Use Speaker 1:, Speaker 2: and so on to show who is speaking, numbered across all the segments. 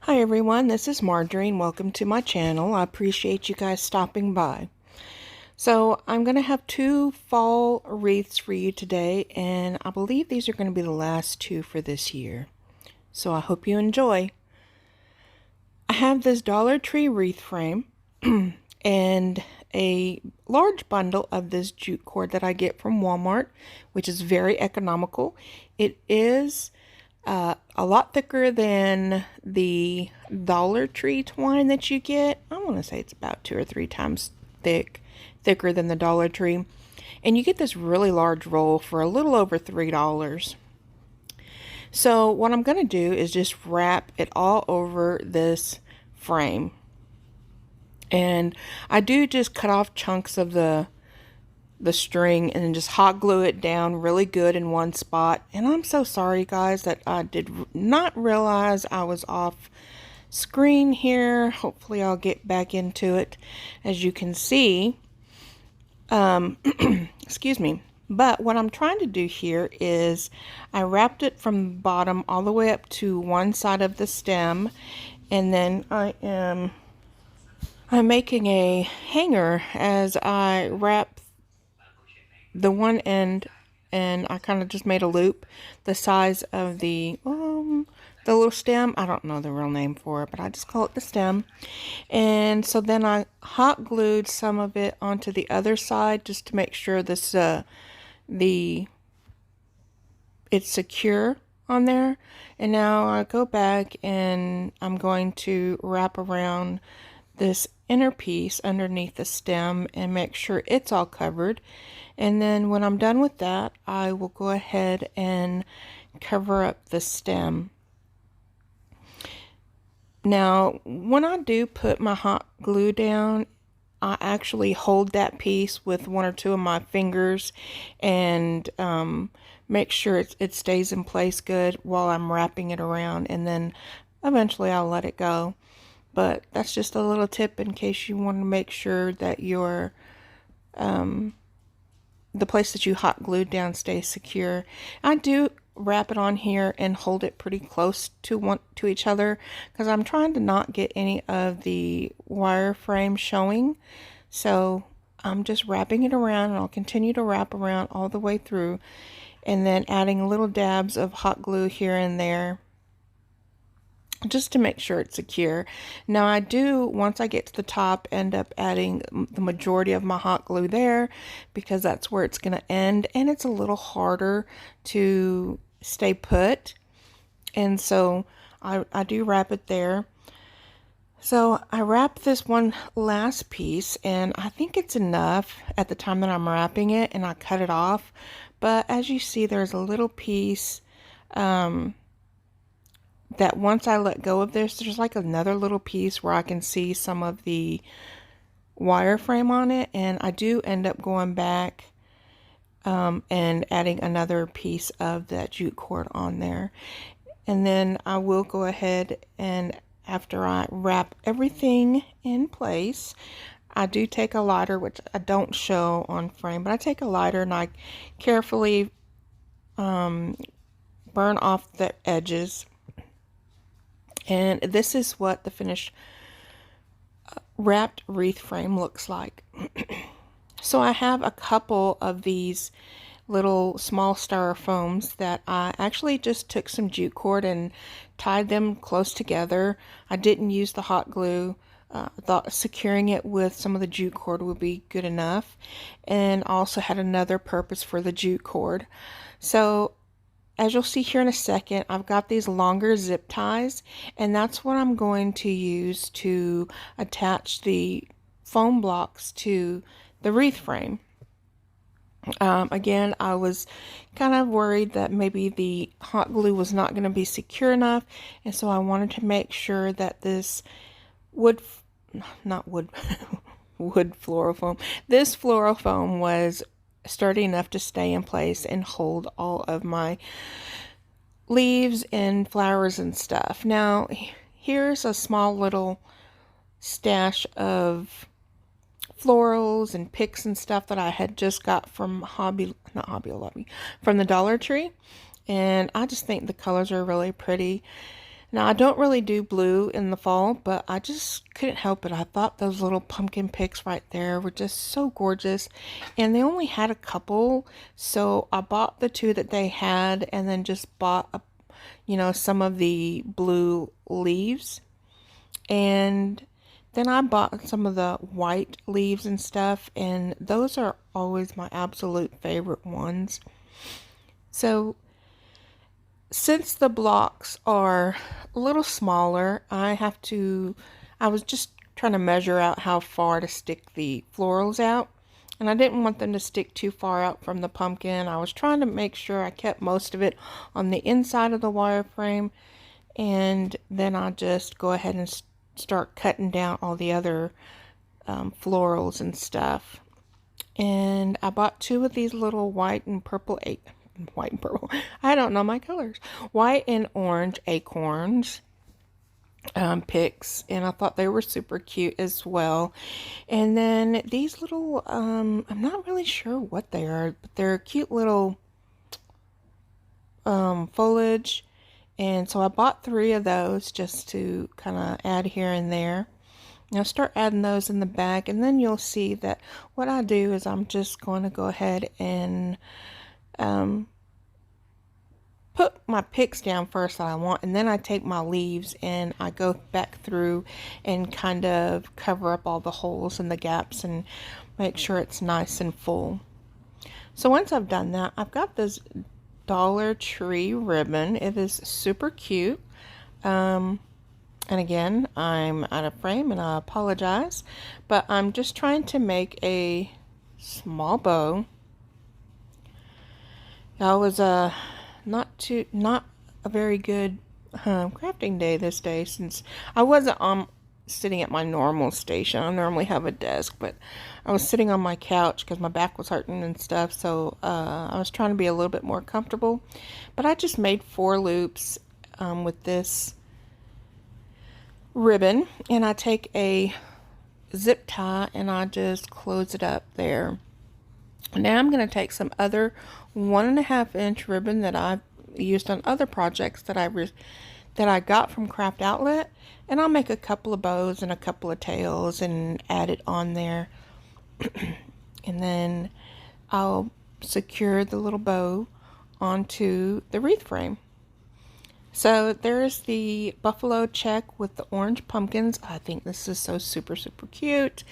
Speaker 1: Hi everyone, this is Marjorie and welcome to my channel. I appreciate you guys stopping by. So I'm going to have two fall wreaths for you today, and I believe these are going to be the last two for this year. So I hope you enjoy. I have this Dollar Tree wreath frame and a large bundle of this jute cord that I get from Walmart, which is very economical. It is a lot thicker than the Dollar Tree twine that you get. I want to say it's about 2 or 3 times thicker than the Dollar Tree. And you get this really large roll for a little over $3. So what I'm going to do is just wrap it all over this frame. And I do just cut off chunks of the string and then just hot glue it down really good in one spot. And I'm so sorry guys that I did not realize I was off screen here. Hopefully I'll get back into it. As you can see, excuse me, but what I'm trying to do here is I wrapped it from the bottom all the way up to one side of the stem, and then I'm making a hanger as I wrap the one end, and I kind of just made a loop the size of the little stem. I don't know the real name for it, but I just call it the stem. And so then I hot glued some of it onto the other side just to make sure this it's secure on there. And now I go back and I'm going to wrap around this inner piece underneath the stem and make sure it's all covered. And then when I'm done with that, I will go ahead and cover up the stem. Now, when I do put my hot glue down, I actually hold that piece with 1 or 2 of my fingers and make sure it stays in place good while I'm wrapping it around, and then eventually I'll let it go. But that's just a little tip in case you want to make sure that your the place that you hot glued down stays secure. I do wrap it on here and hold it pretty close to each other because I'm trying to not get any of the wireframe showing. So I'm just wrapping it around, and I'll continue to wrap around all the way through, and then adding little dabs of hot glue here and there just to make sure it's secure. Now I do, once I get to the top, end up adding the majority of my hot glue there because that's where it's going to end, and it's a little harder to stay put, and so I do wrap it there. So I wrap this one last piece, and I think it's enough at the time that I'm wrapping it, and I cut it off. But as you see, there's a little piece that once I let go of this, there's like another little piece where I can see some of the wireframe on it, and I do end up going back and adding another piece of that jute cord on there. And then I will go ahead, and after I wrap everything in place, I do take a lighter, which I don't show on frame, but I take a lighter and I carefully burn off the edges. And this is what the finished wrapped wreath frame looks like. So I have a couple of these little small styrofoams that I actually just took some jute cord and tied them close together. I didn't use the hot glue. I thought securing it with some of the jute cord would be good enough, and also had another purpose for the jute cord. So as you'll see here in a second, I've got these longer zip ties, and that's what I'm going to use to attach the foam blocks to the wreath frame. Again, I was kind of worried that maybe the hot glue was not going to be secure enough, and so I wanted to make sure that this wood floral foam, this floral foam was sturdy enough to stay in place and hold all of my leaves and flowers and stuff. Now, here's a small little stash of florals and picks and stuff that I had just got from from the Dollar Tree, and I just think the colors are really pretty. Now, I don't really do blue in the fall, but I just couldn't help it. I thought those little pumpkin picks right there were just so gorgeous. And they only had a couple, so I bought the two that they had and then just bought, some of the blue leaves. And then I bought some of the white leaves and stuff, and those are always my absolute favorite ones. So since the blocks are a little smaller, I was just trying to measure out how far to stick the florals out. And I didn't want them to stick too far out from the pumpkin. I was trying to make sure I kept most of it on the inside of the wireframe. And then I just go ahead and start cutting down all the other florals and stuff. And I bought two of these little white and purple I don't know my colors. White and orange acorns picks, and I thought they were super cute as well. And then these little, I'm not really sure what they are, but they're cute little foliage. And so I bought 3 of those just to kind of add here and there. Now start adding those in the back, and then you'll see that what I do is I'm just going to go ahead and put my picks down first that I want, and then I take my leaves and I go back through and kind of cover up all the holes and the gaps and make sure it's nice and full. So once I've done that, I've got this Dollar Tree ribbon. It is super cute. And again, I'm out of frame and I apologize, but I'm just trying to make a small bow. I was not a very good crafting day this day, since I wasn't sitting at my normal station. I normally have a desk, but I was sitting on my couch because my back was hurting and stuff, so I was trying to be a little bit more comfortable. But I just made 4 loops with this ribbon, and I take a zip tie and I just close it up there. Now I'm going to take some other 1.5 inch ribbon that I've used on other projects that I got from Craft Outlet, and I'll make a couple of bows and a couple of tails and add it on there. And then I'll secure the little bow onto the wreath frame. So there's the buffalo check with the orange pumpkins. I think this is so super, super cute.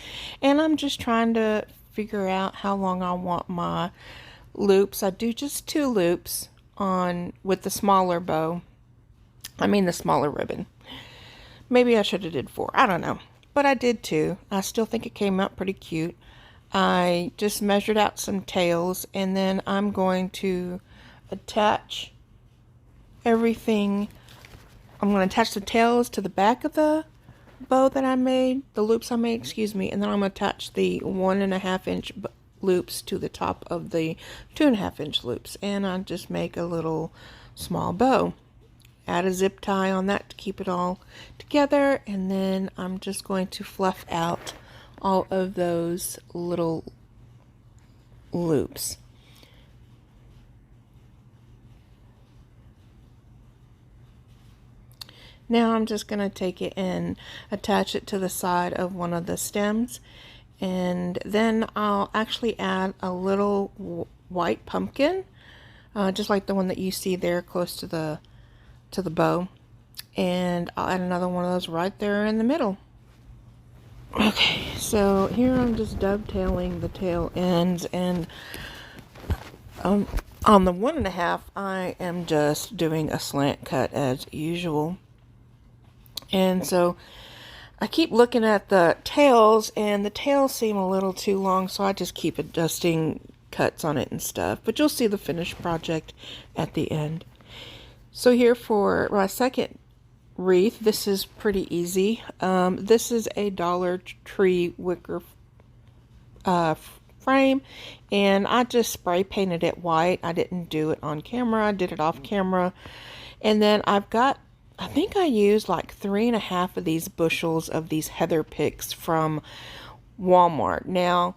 Speaker 1: And I'm just trying to figure out how long I want my loops. I do just 2 loops on with the smaller bow. I mean the smaller ribbon. Maybe I should have did 4. I don't know. But I did 2. I still think it came out pretty cute. I just measured out some tails, and then I'm going to attach everything. I'm going to attach the tails to the back of the bow that I made, the loops I made, excuse me, and then I'm going to attach the 1.5 inch loops to the top of the 2.5 inch loops, and I just make a little small bow. Add a zip tie on that to keep it all together, and then I'm just going to fluff out all of those little loops. Now I'm just going to take it and attach it to the side of one of the stems, and then I'll actually add a little white pumpkin, just like the one that you see there close to the bow, and I'll add another one of those right there in the middle. Okay, so here I'm just dovetailing the tail ends, and on the 1.5 I am just doing a slant cut as usual. And so I keep looking at the tails, and the tails seem a little too long, so I just keep adjusting cuts on it and stuff. But you'll see the finished project at the end. So here for my second wreath, this is pretty easy. This is a Dollar Tree wicker frame, and I just spray painted it white. I didn't do it on camera. I did it off camera. And then I think I used like 3.5 of these bushels of these heather picks from Walmart. Now,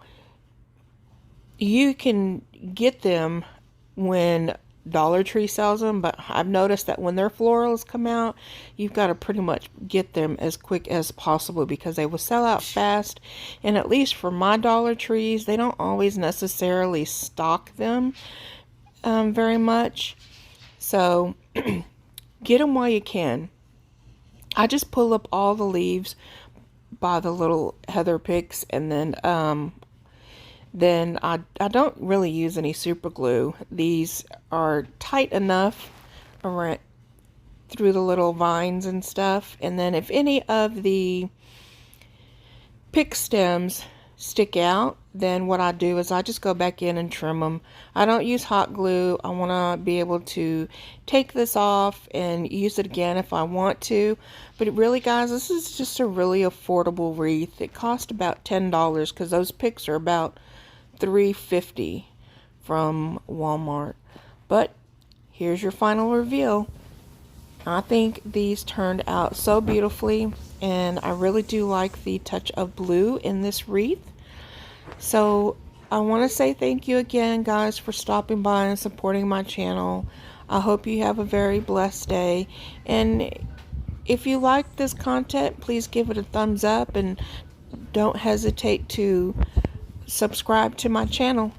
Speaker 1: you can get them when Dollar Tree sells them, but I've noticed that when their florals come out, you've got to pretty much get them as quick as possible because they will sell out fast. And at least for my Dollar Trees, they don't always necessarily stock them very much. So get them while you can. I just pull up all the leaves by the little heather picks, and then I don't really use any super glue. These are tight enough around through the little vines and stuff. And then if any of the pick stems stick out, then what I do is I just go back in and trim them. I don't use hot glue. I want to be able to take this off and use it again if I want to. But really, guys, this is just a really affordable wreath. It cost about $10 because those picks are about $3.50 from Walmart. But here's your final reveal. I think these turned out so beautifully, and I really do like the touch of blue in this wreath. So I want to say thank you again, guys, for stopping by and supporting my channel. I hope you have a very blessed day, and if you like this content, please give it a thumbs up and don't hesitate to subscribe to my channel.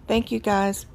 Speaker 1: Thank you, guys.